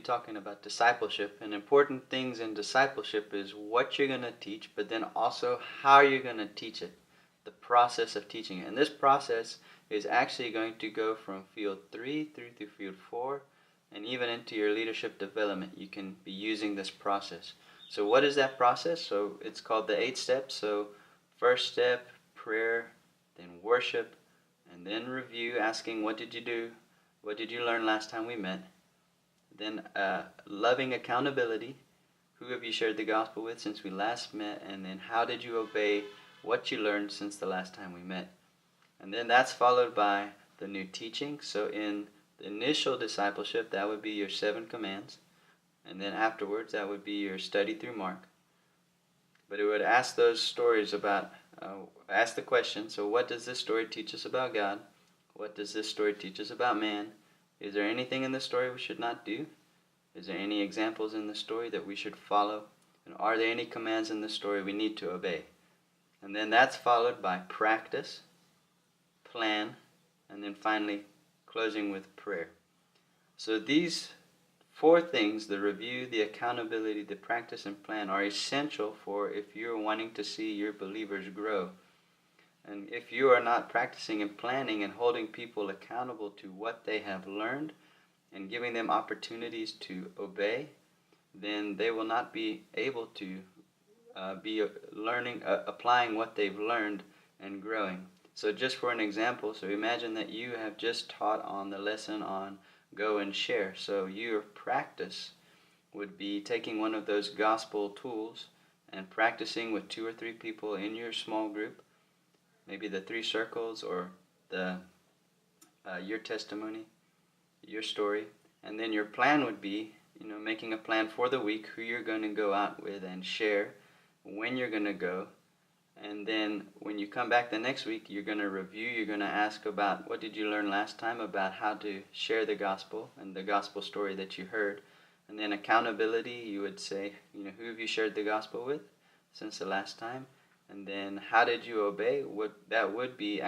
talking about discipleship, and important things in discipleship is what you're going to teach, but then also how you're going to teach it, the process of teaching it. And this process is actually going to go from field 3 through to field 4, and even into your leadership development. You can be using this process. So what is that process? So it's called the 8 steps. So first step, prayer, then worship, and then review, asking what did you do? What did you learn last time we met? Then loving accountability. Who have you shared the gospel with since we last met? And then how did you obey what you learned since the last time we met? And then that's followed by the new teaching. So in the initial discipleship, that would be your 7 commands. And then afterwards, that would be your study through Mark. But it would ask those stories about, ask the question, so what does this story teach us about God? What does this story teach us about man? Is there anything in the story we should not do? Is there any examples in the story that we should follow? And are there any commands in the story we need to obey? And then that's followed by practice, plan, and then finally closing with prayer. So these 4 things, the review, the accountability, the practice, and plan, are essential for if you're wanting to see your believers grow. And if you are not practicing and planning and holding people accountable to what they have learned and giving them opportunities to obey, then they will not be able to be learning, applying what they've learned and growing. So just for an example, so imagine that you have just taught on the lesson on go and share. So your practice would be taking one of those gospel tools and practicing with 2 or 3 people in your small group, maybe the 3 circles or the your testimony, your story. And then your plan would be, making a plan for the week, who you're going to go out with and share, when you're going to go. And then when you come back the next week, you're going to review, you're going to ask about what did you learn last time about how to share the gospel and the gospel story that you heard. And then accountability, you would say, who have you shared the gospel with since the last time? And then how did you obey? What that would be